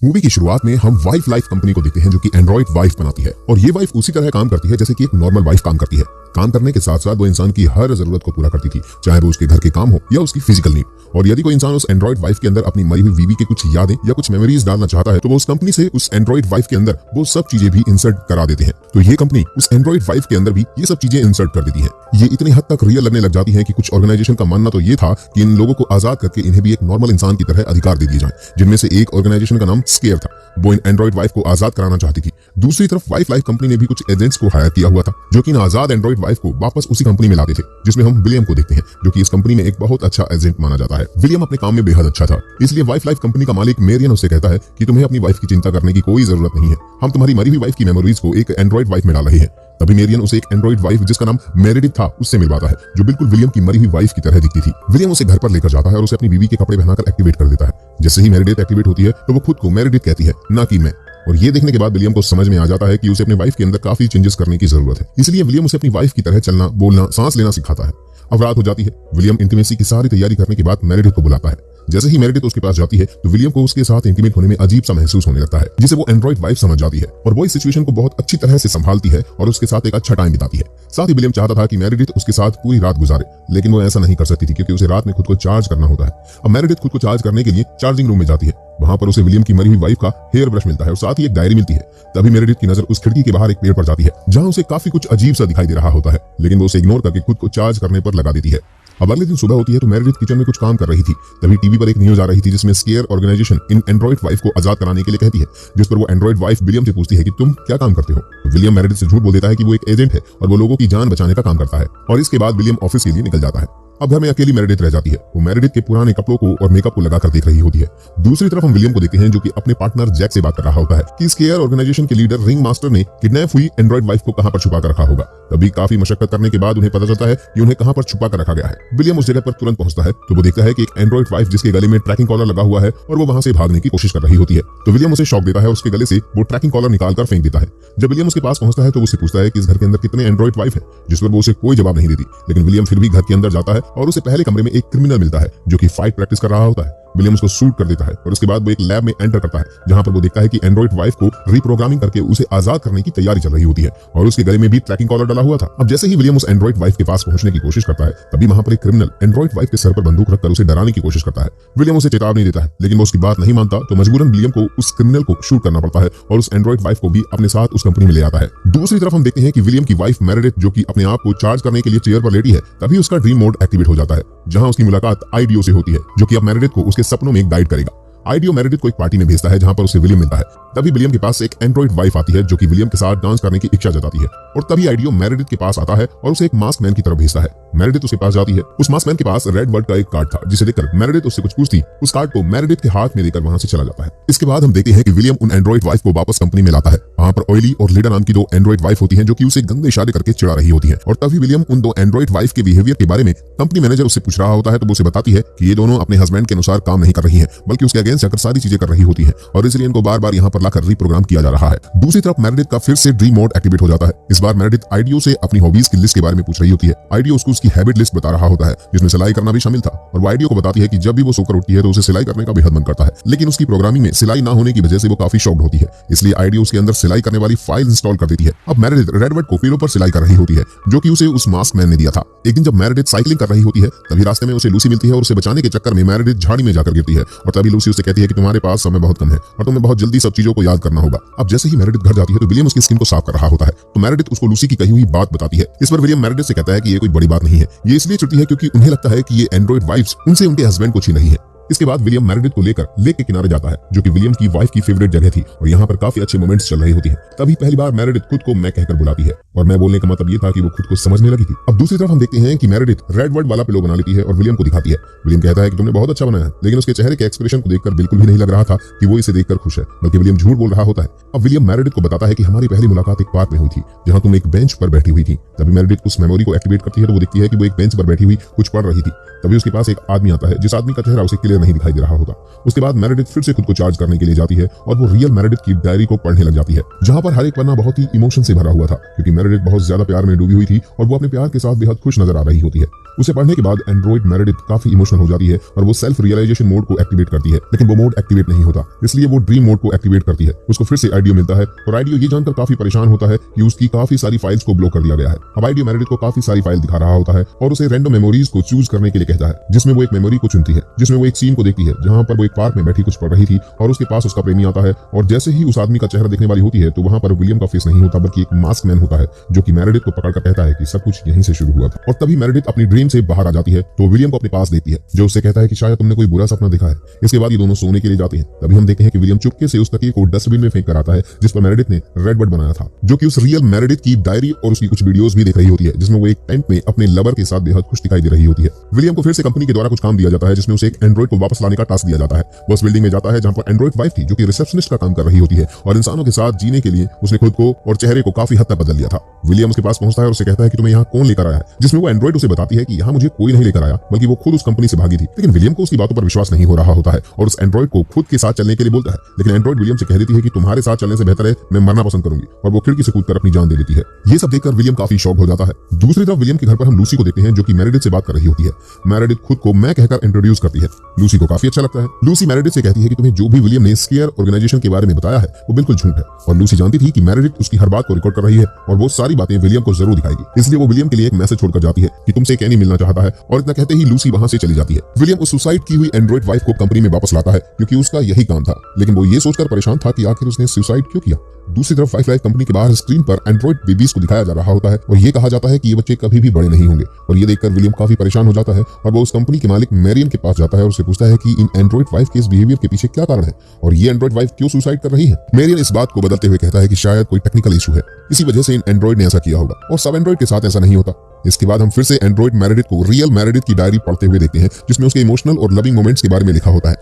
Movie की शुरुआत में हम वाइफ लाइफ कंपनी को देखते हैं जो कि एंड्रॉइड वाइफ बनाती है और ये वाइफ उसी तरह काम करती है जैसे कि एक नॉर्मल वाइफ काम करती है। काम करने के साथ साथ वो इंसान की हर जरूरत को पूरा करती थी, चाहे वो उसके घर के काम हो या उसकी फिजिकल नीड। और यदि कोई इंसान उस एंड्रॉइड वाइफ के अंदर अपनी मरी हुई बीवी की कुछ यादें या कुछ मेमोरीज डालना चाहता है तो वो उस कंपनी से उस एंड्रॉइड वाइफ के अंदर वो सब चीजें भी इंसर्ट करा देते हैं। तो ये कंपनी उस एंड्रॉइड वाइफ के अंदर भी ये सब चीजें इंसर्ट कर देती है। ये इतनी हद तक रियल लगने लग जाती है कि कुछ ऑर्गेनाइजेशन का मानना तो ये था कि इन लोगों को आजाद करके इन्हें भी एक नॉर्मल इंसान की तरह अधिकार दे दिए जाएं, जिनमें से एक ऑर्गेनाइजेशन का नाम स्केयर था। वो इन एंड्रॉइड वाइफ को आजाद कराना चाहती थी। दूसरी तरफ वाइफ लाइफ कंपनी ने भी कुछ एजेंट्स को हायर किया हुआ था जो कि इन आजाद एंड्रॉइड वाइफ को वापस उसी कंपनी में लाते थे, जिसमें हम विलियम को देखते हैं जो कि इस कंपनी में एक बहुत अच्छा एजेंट माना जाता है। विलियम अपने काम में बेहद अच्छा था, इसलिए वाइफ लाइफ कंपनी का मालिक मेरियन उससे कहता है कि तुम्हें अपनी वाइफ की चिंता करने की कोई जरूरत नहीं है, हम तुम्हारी मरी हुई वाइफ की मेमोरीज को एक एंड्रॉइड वाइफ में डाल रहे हैं। तभी मेरियन उसे एक एंड्रॉइड वाइफ जिसका नाम मेरेडिथ था उससे मिलवाता है, जो बिल्कुल विलियम की मरी हुई वाइफ की तरह दिखती थी। विलियम उसे घर पर लेकर जाता है और उसे अपनी बीवी के कपड़े पहनाकर एक्टिवेट कर देता है। जैसे ही मेरेडिथ एक्टिवेट होती है तो वो खुद को मेरेडिथ कहती है, ना कि मैं। और ये देखने के बाद विलियम को समझ में आ जाता है कि उसे अपनी वाइफ के अंदर काफी चेंजेस करने की जरूरत है, इसलिए विलियम उसे अपनी वाइफ की तरह चलना, बोलना, सांस लेना सिखाता है। अब रात हो जाती है। विलियम इंटीमेसी की सारी तैयारी करने के बाद मेरेडिथ को बुलाता है। जैसे ही मेरेडिथ उसके पास जाती है तो विलियम को उसके साथ इंटीमेट होने में अजीब सा महसूस होने लगता है, जिसे वो एंड्रॉइड वाइफ समझ जाती है और वो इस सिचुएशन को बहुत अच्छी तरह से संभालती है और उसके साथ एक अच्छा टाइम बिताती है। साथ ही विलियम चाहता था कि मेरेडिथ उसके साथ पूरी रात गुजारे, लेकिन वो ऐसा नहीं कर सकती थी क्योंकि उसे रात में खुद को चार्ज करना होता है। अब मेरेडिथ खुद को चार्ज करने के लिए चार्जिंग रूम में जाती है। वहां पर उसे विलियम की मरी हुई वाइफ का हेयर ब्रश मिलता है और साथ ही एक डायरी मिलती है। तभी मेरेडिथ की नजर उस खिड़की के बाहर एक पेड़ पर जाती है जहां उसे काफी कुछ अजीब सा दिखाई दे रहा होता है, लेकिन वो उसे इग्नोर करके खुद को चार्ज करने पर लगा देती है। अब अगले दिन सुबह होती है तो मेरेडिथ किचन में कुछ काम कर रही थी। तभी टीवी पर एक न्यूज आ रही थी जिसमें स्केयर ऑर्गेनाइजेशन इन एंड्रॉइड वाइफ को आजाद कराने के लिए कहती है, जिस पर वो एंड्रॉइड वाइफ विलियम से पूछती है कि तुम क्या काम करते हो। विलियम मेरेडिथ से झूठ बोल देता है कि वो एक एजेंट है और वो लोगों की जान बचाने का काम करता है। और इसके बाद विलियम ऑफिस के लिए निकल जाता है। अब घर में अकेली मेरेडिथ रह जाती है। वो मेरेडिथ के पुराने कपड़ों को और मेकअप को लगाकर देख रही होती है। दूसरी तरफ हम विलियम को देखते हैं जो कि अपने पार्टनर जैक से बात कर रहा होता है कि स्केयर ऑर्गेनाइजेशन के लीडर रिंग मास्टर ने किडनैप हुई एंड्रॉइड वाइफ को कहां पर छुपा कर रखा होगा। तभी काफी मशक्कत करने के बाद उन्हें पता चलता है कि उन्हें कहां पर छुपा कर रखा गया है। विलियम उस जगह पर तुरंत पहुंचता है तो वो देखता है कि एक एंड्रॉइड वाइफ जिसके गले में ट्रैकिंग कॉलर लगा हुआ है और वो वहां से भागने की कोशिश कर रही होती है। तो विलियम उसे शॉक देता है और उसके गले से वो ट्रैकिंग कॉलर निकालकर फेंक देता है। जब विलियम उसके पास पहुंचता है तो उससे पूछता है कि इस घर के अंदर कितने एंड्रॉइड वाइफ है, जिस पर वो उसे कोई जवाब नहीं देती। लेकिन विलियम फिर भी घर के अंदर जाता है और उसे पहले कमरे में एक क्रिमिनल मिलता है जो कि फाइट प्रैक्टिस कर रहा होता है। विलियम उसको शूट कर देता है और उसके बाद वो एक लैब में एंटर करता है जहां पर वो देखता है कि एंड्रॉइड वाइफ को रीप्रोग्रामिंग करके उसे आजाद करने की तैयारी चल रही होती है और उसके गले में भी ट्रैकिंग कॉलर डाला हुआ था। अब जैसे ही विलियम उस एंड्रॉइड वाइफ के पास पहुंचने की कोशिश करता है तभी वहां पर एक क्रिमिनल एंड्रॉइड वाइफ के सर पर बंदूक रखकर उसे डराने की कोशिश करता है। विलियम उसे चेतावनी देता है लेकिन वो उसकी बात नहीं मानता, तो मजबूरन विलियम को उस क्रिमिनल को शूट करना पड़ता है और उस एंड्रॉइड वाइफ को भी अपने साथ उस कंपनी में ले आता है। दूसरी तरफ हम देखते हैं कि विलियम की वाइफ मेरेडिथ जो कि अपने आप को चार्ज करने के लिए चेयर पर लेटी है, तभी उसका ड्रीम मोड एक्टिवेट हो जाता है जहां उसकी मुलाकात आईडियो से होती है जो कि अब मेरेडिथ को उसके सपनों में गाइड करेगा। आईडियो मेरेडिथ को एक पार्टी में भेजता है जहां पर उसे विलियम मिलता है। तभी विलियम के पास एक एंड्रॉइड वाइफ आती है जो कि विलियम के साथ डांस करने की इच्छा जताती है और तभी आईडियो मेरेडिथ के पास आता है और उसे एक मास्क मैन की तरफ भेजता है। मेरेडिथ उसके पास जाती है। उस मास्क मैन के पास रेड वर्ड का एक कार्ड था जिसे देखकर मेरेडिथ उससे कुछ पूछती, उस कार्ड को मेरेडिथ के हाथ में देकर वहां से चला जाता है। इसके बाद हम देखते हैं कि विलियम उन एंड्रॉइड वाइफ को वापस कंपनी में लाता है। वहां पर ऑयली और लीडा नाम की दो एंड्रॉइड वाइफ होती है जो कि उसे गंदे इशारे करके चिढ़ा रही होती है। और तभी विलियम उन दो एंड्रॉइड वाइफ के बिहेवियर के बारे में कंपनी मैनेजर उससे पूछ रहा होता है तो वो उसे बताती है कि ये दोनों अपने हस्बैंड के अनुसार काम नहीं कर रही है बल्कि उसके अगेंस्ट जाकर सारी चीजें कर रही होती है और इसलिए इनको बार बार यहाँ पर लाकर रीप्रोग्राम किया जा रहा है। दूसरी तरफ मेरेडिथ का फिर से ड्रीम मोड एक्टिवेट हो जाता है। इस बार मेरेडिथ आईडियो से अपनी हॉबीज की लिस्ट के बारे में पूछ रही होती है। आईडियो उसको उसकी हैबिट लिस्ट बता रहा होता है जिसमें सिलाई करना भी शामिल था और वो आईडियो को बताती है कि जब भी वो सोकर उठती है तो उसे सिलाई करने का बेहद मन करता है, लेकिन उसकी प्रोग्रामिंग में सिलाई ना होने की वजह से वो काफी शॉक्ड होती है, इसलिए आईडियो उसके अंदर सिलाई करने वाली फाइल इंस्टॉल कर देती है। अब मेरेडिथ रेडवर्ड को पेड़ों पर सिलाई कर रही होती है जो कि उसे उस मास्क मैन ने दिया था। एक दिन जब मेरेडिथ साइकिलिंग कर रही होती है तभी रास्ते में उसे लूसी मिलती है और उसे बचाने के चक्कर में मेरेडिथ झाड़ी में जाकर गिरती है और तभी लूसी उसे कहती है कि तुम्हारे पास समय बहुत कम है और तुम्हें बहुत जल्दी सब चीजों को याद करना होगा। अब जैसे ही मेरेडिथ घर जाती है तो विलियम उसकी स्किन को साफ कर रहा होता है तो मेरेडिथ उसको लूसी की कही हुई बात बताती है। इस पर विलियम मेरेडिथ से कहता है कि ये कोई बड़ी बात नहीं है, ये इसलिए चिढ़ती है क्योंकि उन्हें लगता है कि ये एंड्रॉइड वाइफ्स उनसे उनके हस्बैंड को छीन रही है। इसके बाद विलियम मेरेडिथ को लेकर लेक के किनारे जाता है जो कि विलियम की वाइफ की फेवरेट जगह थी और यहाँ पर काफी अच्छे मोमेंट्स चल रही होती हैं। तभी पहली बार मेरेडिथ खुद को मैं कहकर बुलाती है और मैं बोलने का मतलब ये था कि वो खुद को समझने लगी थी। अब दूसरी तरफ हम देखते हैं कि मेरेडिथ रेड वर्ड वाला पिलो बना लेती है और विलियम को दिखाती है। विलियम कहता है कि तुमने बहुत अच्छा बनाया है, लेकिन उसके चेहरे के एक्सप्रेशन को देखकर बिल्कुल भी नहीं लग रहा था कि वो इसे देखकर खुश है, बल्कि विलियम झूठ बोल रहा होता है। अब विलियम मेरेडिथ को बताता है कि हमारी पहली मुलाकात एक पार्क में हुई थी जहां तुम एक बेंच पर बैठी हुई थी। तभी मेरेडिथ उस मेमोरी को एक्टिवेट करती है तो वो देखती है कि वो एक बेंच पर बैठी हुई कुछ पढ़ रही थी। तभी उसके पास एक आदमी आता है जिस आदमी का चेहरा उसे क्लियर क्लियर नहीं दिखाई दे रहा होता। उसके बाद मेरेडिथ फिर से खुद को चार्ज करने के लिए जाती है और वो रियल मेरेडिथ की डायरी को पढ़ने लग जाती है, जहां पर हर एक पन्ना बहुत ही इमोशन से भरा हुआ था, क्योंकि मेरेडिथ बहुत ज्यादा प्यार में डूबी हुई थी और वो अपने प्यार के साथ बेहद खुश नजर आ रही होती है। उसे पढ़ने के बाद एंड्रॉइड मेरेडिथ काफी इमोशनल हो जाती है और वो सेल्फ रियलाइजेशन मोड को एक्टिवेट करती है, लेकिन वो मोड एक्टिवेट नहीं होता, इसलिए वो ड्रीम मोड को एक्टिवेट करती है। उसको फिर से आइडियो मिलता है और आइडियो ये जानकर काफी परेशान होता है कि उसकी काफी सारी फाइल्स को ब्लॉक कर दिया गया है। अब आइडियो मेरेडिथ को काफी सारी फाइल दिखा रहा होता है और उसे रैंडम मेमोरीज को चूज करने के लिए कहता है, जिसमें वो एक मेमोरी को चुनती है, जिसमें वो एक सीन को देखती है जहां पर वो एक पार्क में बैठी कुछ पढ़ रही थी और उसके पास उसका प्रेमी आता है और जैसे ही उस आदमी का चेहरा देखने वाली होती है तो वहां पर विलियम का फेस नहीं होता बल्कि एक मास्क मैन होता है, जो कि मेरेडिथ को पकड़कर कहता है कि सब कुछ यहीं से शुरू हुआ था। और तभी मेरेडिथ अपनी ड्रीम से बाहर आ जाती है तो विलियम को अपने पास देखती है, जो उससे कहता है कि शायद तुमने कोई बुरा सपना देखा है। इसके बाद ये दोनों सोने के लिए जाते हैं। तभी हम देखते हैं कि विलियम चुपके से उस तकिए को डस्टबिन में फेंक कर आता है जिस पर मेरेडिथ ने रेडबर्ड बनाया था, जो कि उस रियल मेरेडिथ की डायरी और उसकी कुछ वीडियोस भी देख रही होती है, जिसमें वो एक टेंट में अपने लवर के साथ बेहद खुश दिखाई दे रही होती है। विलियम को फिर से कंपनी के द्वारा कुछ काम दिया जाता है, जिसमें उसे एक एंड्रॉइड को वापस लाने का टास्क दिया जाता है। वो उस बिल्डिंग में जाता है जहां पर एंड्रॉइड वाइफ थी, जो कि रिसेप्शनिस्ट का काम कर रही होती है और इंसानों के साथ जीने के लिए उसने खुद को और चेहरे को काफी हद तक बदल लिया था। विलियम उसके पास पहुंचता है और उसे कहता है कि तुम्हें यहाँ कौन लेकर आया है, जिसमें वो एंड्रॉइड उसे बताती है कि यहाँ मुझे कोई नहीं लेकर आया, बल्कि वो खुद उस कंपनी से भागी थी। लेकिन विलियम को उसकी बातों पर विश्वास नहीं हो रहा होता है और उस एंड्रॉइड को खुद के साथ चलने के लिए बोलता है, लेकिन एंड्रॉइड विलियम से कह देती है कि तुम्हारे साथ चलने से बेहतर है मैं मरना पसंद करूंगी, और वो खिड़की से कूदकर अपनी जान दे देती है। ये सब देखकर विलियम काफी शॉक हो जाता है। दूसरी तरफ विलियम के घर पर हम लूसी को देखते हैं, जो कि मेरेडिथ से बात कर रही होती है। मेरेडिथ खुद को मैं कहकर इंट्रोड्यूस करती है। लूसी को काफी अच्छा लगता है। लूसी मेरेडिथ से कहती है कि तुम्हें जो भी विलियम ने स्केयर ऑर्गेनाइजेशन के बारे में बताया है वो बिल्कुल झूठ है, और लूसी जानती थी कि मेरेडिथ उसकी हर बात को रिकॉर्ड कर रही है और वो सारी बातें विलियम को जरूर दिखाएगी, इसलिए वो विलियम के लिए एक मैसेज छोड़कर जाती है कि तुमसे कैनी मिलना चाहता है, और इतना कहते ही लूसी वहां से चली जाती है। विलियम उस सुसाइड की हुई एंड्रॉइड वाइफ को कंपनी में वापस लाता है, क्योंकि उसका यही काम था, लेकिन वो ये सोचकर परेशान था कि आखिर उसने सुसाइड क्यों किया। दूसरी तरफ वाइफ लाइफ कंपनी के बाहर स्क्रीन पर एंड्रॉइड बेबीज को दिखाया जा रहा होता है और ये कहा जाता है कि ये बच्चे कभी भी बड़े नहीं होंगे, और ये देखकर विलियम काफी परेशान हो जाता है और वो उस कंपनी के मालिक मैरियन के पास जाता है और उससे पूछता है कि इन एंड्रॉइड वाइफ के इस बिहेवियर के पीछे क्या कारण है और ये एंड्रॉइड वाइफ क्यों सुसाइड कर रही है। मैरियन इस बात को बदलते हुए कहता है कि शायद कोई टेक्निकल इशू है, इसी वजह से इन एंड्रॉइड ने ऐसा किया होगा, और सब एंड्रॉइड के साथ ऐसा नहीं होता। इसके बाद हम फिर से एंड्रॉइड मेरेडिथ को रियल मेरेडिथ की डायरी पढ़ते हुए देखते हैं, जिसमें उसके इमोशनल और लविंग मोमेंट्स के बारे में लिखा होता है,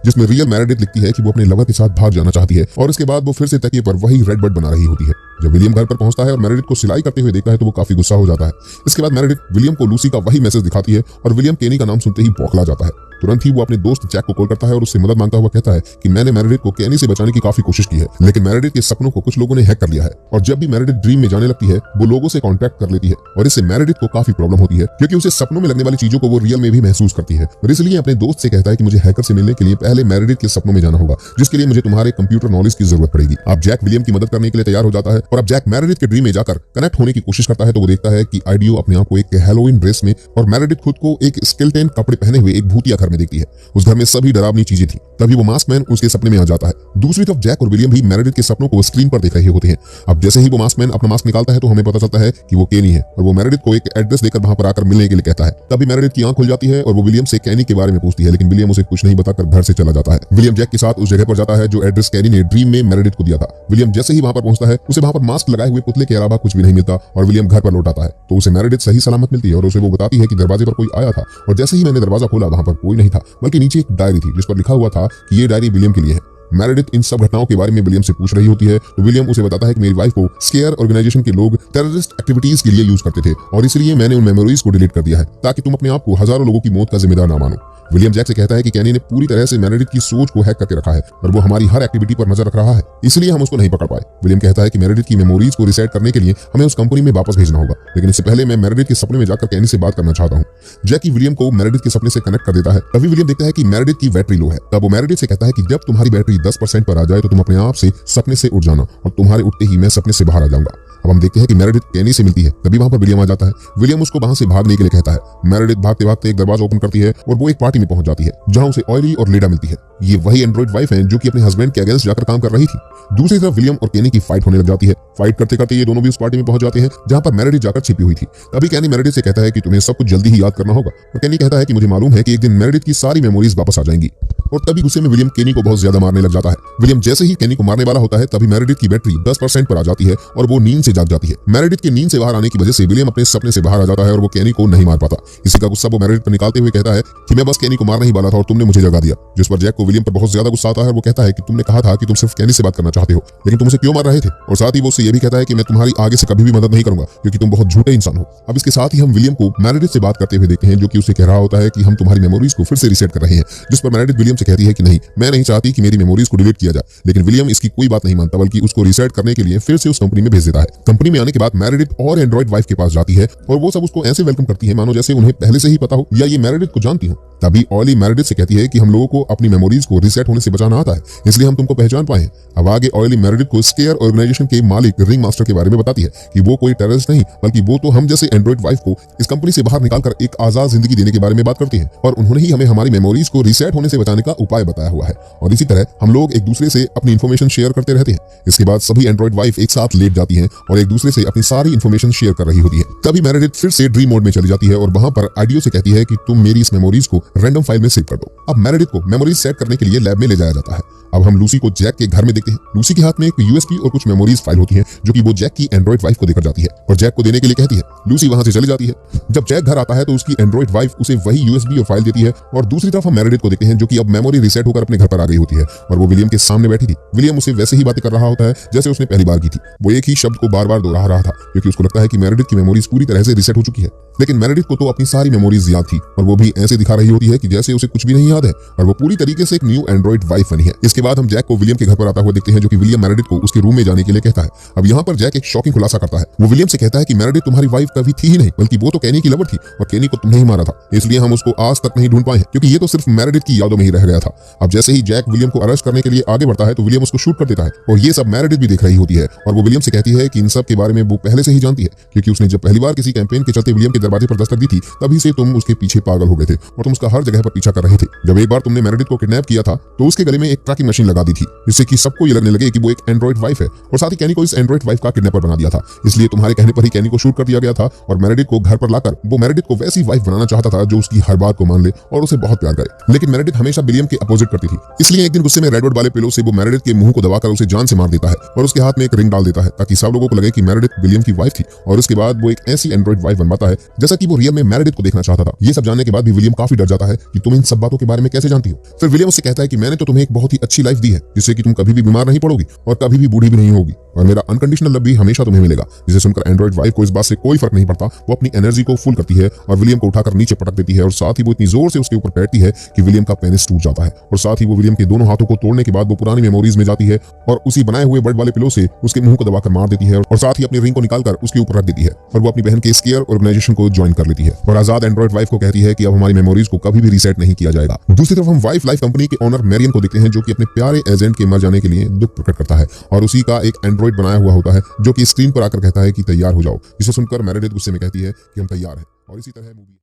जिसमें रियल मेरेडिथ लिखती है कि वो अपने लवर के साथ भाग जाना चाहती है, और इसके बाद वो फिर से तकिए पर वही रेडबर्ड बना रही होती है। जब विलियम घर पर पहुंचता है और मेरेडिथ को सिलाई करते हुए देखता है तो वो काफी गुस्सा हो जाता है। इसके बाद मेरेडिथ विलियम को लूसी का वही मैसेज दिखाती है और विलियम केनी का नाम सुनते ही बौखला जाता है। तुरंत ही वो अपने दोस्त जैक को कॉल करता है और उससे मदद मांगता हुआ कहता है कि मैंने मेरेडिथ को केनी से बचाने की काफी कोशिश की है, लेकिन मेरेडिथ के सपनों को कुछ लोगों ने हैक कर लिया है, और जब भी मेरेडिथ ड्रीम में जाने लगती है वो लोगों से कांटेक्ट कर लेती है, और इससे मेरेडिथ को काफी प्रॉब्लम होती है, क्योंकि उसे सपनों में लगने वाली चीजों को वो रियल में भी महसूस करती है। और इसलिए अपने दोस्त से कहता है कि मुझे हैकर से मिलने के लिए पहले मेरेडिथ के सपनों में जाना होगा, जिसके लिए मुझे तुम्हारे कंप्यूटर नॉलेज की जरूरत पड़ेगी। अब जैक विलियम की मदद करने के लिए तैयार हो जाता है, और अब जैक मेरेडिथ के ड्रीम में जाकर कनेक्ट होने की कोशिश करता है तो वो देखता है कि आइडियो अपने आप को एक हैलोवीन ड्रेस में और मेरेडिथ खुद को एक स्केलेटन कपड़े पहने हुए एक भूतिया घर में देखती है। उस घर में सभी डरावनी चीजें थी। तभी वो मास्क मैन उसके सपने में आ जाता है। दूसरी तरफ जैक और विलियम भी मेरेडिथ के सपनों को स्क्रीन पर देख रहे होते हैं। अब जैसे ही वो मास्क मैन अपना मास्क निकालता है तो हमें पता चलता है कि वो केनी है, और वो मेरेडिथ को एक एड्रेस देकर वहां पर आकर मिलने के लिए कहता है। तभी मेरेडिथ की आंख खुल जाती है और वो विलियम से केनी के बारे में पूछती है, लेकिन विलियम उसे कुछ नहीं बताकर घर से चला जाता है। विलियम जैक के साथ उस जगह पर जाता है जो एड्रेस केनी ने ड्रीम में मेरेडिथ को दिया था। विलियम जैसे ही वहां पर पहुंचता है उसे वहां पर मास्क लगाए हुए पुतले के अलावा कुछ भी नहीं मिलता, और विलियम घर पर लौट आता है तो उसे मेरेडिथ सही सलामत मिलती है और उसे वो बताती है कि दरवाजे पर कोई आया था, और जैसे ही मैंने दरवाजा खोला वहां पर कोई नहीं था, बल्कि नीचे एक डायरी थी जिस पर लिखा हुआ था कि ये डायरी विलियम के लिए है। मेरेडिथ इन सब घटनाओं के बारे में विलियम से पूछ रही होती है तो विलियम उसे बताता है कि मेरी वाइफ को स्केयर ऑर्गेनाइजेशन के लोग टेररिस्ट एक्टिविटीज के लिए यूज करते थे, और इसलिए मैंने उन मेमोरीज को डिलीट कर दिया है ताकि तुम अपने आप को हजारों लोगों की मौत का जिम्मेदार ना मानो। विलियम जैक से कहता है कि केनी ने पूरी तरह से मेरेडिथ की सोच को हैक करके रखा है और वो हमारी हर एक्टिविटी पर नजर रख रहा है, इसलिए हम उसको नहीं पकड़ पाए। विलियम कहता है कि मेरेडिथ की मेमोरीज को रीसेट करने के लिए हमें उस कंपनी में वापस भेजना होगा, लेकिन इससे पहले मैं मेरेडिथ के सपने में जाकर केनी से बात करना चाहता हूँ। जैकी विलियम को मेरेडिथ के सपने से कनेक्ट कर देता है। तभी विलियम देखता है कि मेरेडिथ की बैटरी लो है। तब वो मेरेडिथ से कहता है कि जब तुम्हारी बैटरी 10% पर आ जाए तो तुम अपने आप से सपने से उठ जाना, और तुम्हारे उठते ही मैं सपने से बाहर आ जाऊंगा। अब हम देखते हैं कि मेरेडिथ केनी से मिलती है। तभी वहां पर विलियम आ जाता है। विलियम उसको वहां से भागने के लिए कहता है। मेरेडिथ भागते भागते एक दरवाजा ओपन करती है और वो एक पार्टी में पहुंच जाती है जहां उसे ऑयली और लेडा मिलती है। ये वही एंड्रॉइड वाइफ है जो कि अपने हस्बैंड के अगेंस्ट जाकर काम कर रही थी। दूसरी तरफ विलियम और केनी की फाइट होने लग जाती है। फाइट करते करते ये दोनों भी उस पार्टी में पहुंच जाते हैं जहां पर मेरेडिथ जाकर छिपी हुई थी। तभी केनी मेरेडिथ से कहता है कि तुम्हें सब कुछ जल्दी ही याद करना होगा, और केनी कहता है कि मुझे मालूम है कि एक दिन मेरेडिथ की सारी मेमोरीज वापस आ जाएंगी। और तभी गुस्से में विलियम केनी को बहुत ज्यादा मारने लग जाता है। विलियम जैसे ही केनी को मारने वाला होता है तभी मेरेडिथ की बैटरी 10% पर आ जाती है और वो नींद से से जाग जाती है। मेरेडिथ के नींद से बाहर आने की वजह से विलियम अपने सपने से बाहर आ जाता है और वो केनी को नहीं मार पाता। इसी का गुस्सा वो मेरेडिथ पर निकालते हुए कहता है कि मैं बस केनी को मारना ही वाला था और तुमने मुझे जगा दिया। जिस पर जैक को विलियम पर बहुत ज्यादा गुस्सा आता है और वो कहता है कि तुमने कहा था कि तुम सिर्फ केनी से बात करना चाहते हो, लेकिन तुम उसे क्यों मार रहे थे। और साथ ही वो उससे ये भी कहता है कि मैं तुम्हारी आगे से कभी भी मदद नहीं करूंगा क्योंकि तुम बहुत झूठे इंसान हो। अब इसके साथ ही हम विलियम को मेरेडिथ से बात करते हुए देखते हैं जो कि उसे कह रहा होता है कि हम तुम्हारी मेमोरीज को फिर से रीसेट कर रहे हैं। जिस पर मेरेडिथ विलियम से कहती है कि नहीं, मैं नहीं चाहती कि मेरी मेमोरीज को डिलीट किया जाए, लेकिन विलियम इसकी कोई बात नहीं मानता बल्कि उसको रीसेट करने के लिए फिर से उस कंपनी में भेज देता है। कंपनी में आने के बाद मेरेडिथ और एंड्रॉइड वाइफ के पास जाती है और वो सब उसको ऐसे वेलकम करती है मानो जैसे उन्हें पहले से ही पता हो या ये मेरेडिथ को जानती हो। तभी ऑली मेरेडिथ से कहती है कि हम लोगों को अपनी मेमोरीज को रीसेट होने से बचाना आता है, इसलिए हम तुमको पहचान पाए हैं। अब आगे ऑली मेरेडिथ को स्केयर ऑर्गेनाइजेशन के मालिक रिंग मास्टर के बारे में बताती है कि वो कोई टेररिस्ट नहीं बल्कि वो तो हम जैसे एंड्रॉइड वाइफ को इस कंपनी से बाहर निकालकर एक आजाद जिंदगी देने के बारे में बात करती है और उन्होंने ही हमें हमारी मेमोरीज को रीसेट होने से बचाने का उपाय बताया हुआ है। और इसी तरह हम लोग एक दूसरे से अपनी इन्फॉर्मेशन शेयर करते रहते हैं। इसके बाद सभी एंड्रॉइड वाइफ एक साथ लेट जाती हैं और एक दूसरे से अपनी सारी इन्फॉर्मेशन शेयर कर रही होती है। तभी मेरेडिथ फिर से ड्रीम मोड में चली जाती है और वहां पर आइडियो से कहती है कि तुम मेरी इस मेमोरीज को रैंडम फाइल में सेव कर दो। अब मेरेडिथ को मेमोरीज सेट करने के लिए लैब में ले जाया जाता है। अब हम लूसी को जैक के घर में देखते हैं। लूसी के हाथ में एक यूएसबी और कुछ मेमोरीज फाइल होती है जो कि वो जैक की एंड्रॉइड वाइफ को देकर जाती है और जैक को देने के लिए कहती है। लूसी वहां से चली जाती है। जब जैक घर आता है तो उसकी एंड्रॉइड वाइफ उसे वही यूएसबी और फाइल देती है और दूसरी तरफ हम मेरेडिथ को देखते हैं जो कि अब मेमोरी रीसेट होकर अपने घर पर आ गई होती है और वो विलियम के सामने बैठी थी। विलियम उसे वैसे ही बातें कर रहा होता है जैसे उसने पहली बार की थी। वो एक ही शब्द को बार बार दोहरा रहा था क्योंकि उसको लगता है कि मेरेडिथ की मेमोरीज पूरी तरह से रीसेट हो चुकी है, लेकिन मेरेडिथ को तो अपनी सारी मेमोरीज याद थी और वो भी ऐसे दिखा रही होती है कि जैसे उसे कुछ भी नहीं याद है और वो पूरी तरीके से एक न्यू एंड्रॉइड वाइफ बनी है। इसके बाद हम जैक को विलियम के घर पर आता हुआ देखते हैं जो कि विलियम मेरेडिथ को उसके रूम में जाने के लिए कहता है। अब यहाँ पर जैक एक शॉकिंग खुलासा करता है। वो विलियम से कहता है कि मेरेडिथ तुम्हारी वाइफ कभी थी ही नहीं बल्कि वो तो केनी की लवर थी और केनी को तुमने ही मारा था, इसलिए हम उसको आज तक नहीं ढूंढ पाए हैं क्योंकि ये तो सिर्फ मेरेडिथ की यादों में ही रह गया था। अब जैसे ही जैक विलियम को अरेस्ट करने के लिए आगे बढ़ता है तो विलियम उसको शूट कर देता है और ये सब मेरेडिथ भी देख रही होती है और वो विलियम से कहती है कि इन सब के बारे में वो पहले से ही जानती है क्योंकि उसने जब पहली बार किसी कैंपेन के चलते विलियम के दरवाजे पर दस्तक दी थी तभी से तुम उसके पीछे पागल हो गए थे और तुम उसका हर जगह पर पीछा कर रहे थे। जब एक बार तुमने मेरेडिथ को किडनैप किया था तो उसके गले में एक ट्रैकिंग मशीन लगा दी थी जिससे कि सबको ये लगने लगे कि वो एक एंड्रॉइड वाइफ है और साथ ही केनी को इस एंड्रॉइड वाइफ का किडनैपर बना दिया था। इसलिए तुम्हारे कहने पर ही केनी को शूट कर दिया गया था और मेरेडिथ को घर पर लाकर वो मेरेडिथ को वैसी वाइफ बनाना चाहता था जो उसकी हर बात को मान ले और उसे बहुत प्यार करे। लेकिन मेरेडिथ हमेशा विलियम के अपोजिट करती थी, इसलिए एक दिन गुस्से में रेडवुड वाले पिलो से वो मेरेडिथ के मुंह को दबाकर उसे जान से मार देता है और उसके हाथ में एक रिंग डाल देता है ताकि सब लोगों को लगे कि मेरेडिथ विलियम की वाइफ थी और उसके बाद वो एक ऐसी एंड्रॉइड वाइफ बनवाता है जैसा कि वो रियल में मेरेडिथ को देखना चाहता था। ये सब जानने के बाद भी विलियम काफी डर जाता है कि तुम इन सब बातों के बारे में कैसे जानती हो। फिर विलियम उससे कहता है कि मैंने तो तुम्हें एक बहुत ही अच्छी लाइफ दी है जिससे कि तुम कभी भी बीमार नहीं पड़ोगी और कभी भी बूढ़ी भी नहीं होगी और मेरा अनकंडीशनल लव भी हमेशा तुम्हें मिलेगा। जिसे सुनकर एंड्रॉइड वाइफ को इस बात से कोई फर्क नहीं पड़ता। वो अपनी एनर्जी को फुल करती है और विलियम को उठाकर नीचे पटक देती है और साथ ही वो इतनी जोर से उसके ऊपर बैठती है कि विलियम का पेनिस टूट जाता है और साथ ही वो विलियम के दोनों हाथों को तोड़ने के बाद वो पुरानी मेमोरीज में जाती है और उसी बनाए हुए बर्ड वाले पिलो से उसके मुंह को दबाकर मार देती है और साथ ही अपनी रिंग को निकालकर उसके ऊपर रख देती है और वो अपनी बहन के स्केयर ऑर्गेनाइजेशन को ज्वाइन कर लेती है और आजाद एंड्रॉइड वाइफ को कहती है कि अब हमारी मेमोरीज को कभी भी रीसेट नहीं किया जाएगा। दूसरी तरफ हम वाइफ लाइफ कंपनी के ओनर मैरियन को देखते हैं जो कि अपने प्यारे एजेंट के मर जाने के लिए दुख प्रकट करता है और उसी का एक एंड्रॉइड बनाया हुआ होता है जो कि स्क्रीन पर आकर कहता है कि तैयार हो जाओ। जिसे सुनकर मेरेडिथ गुस्से में कहती है कि हम तैयार हैं और इसी तरह मूवी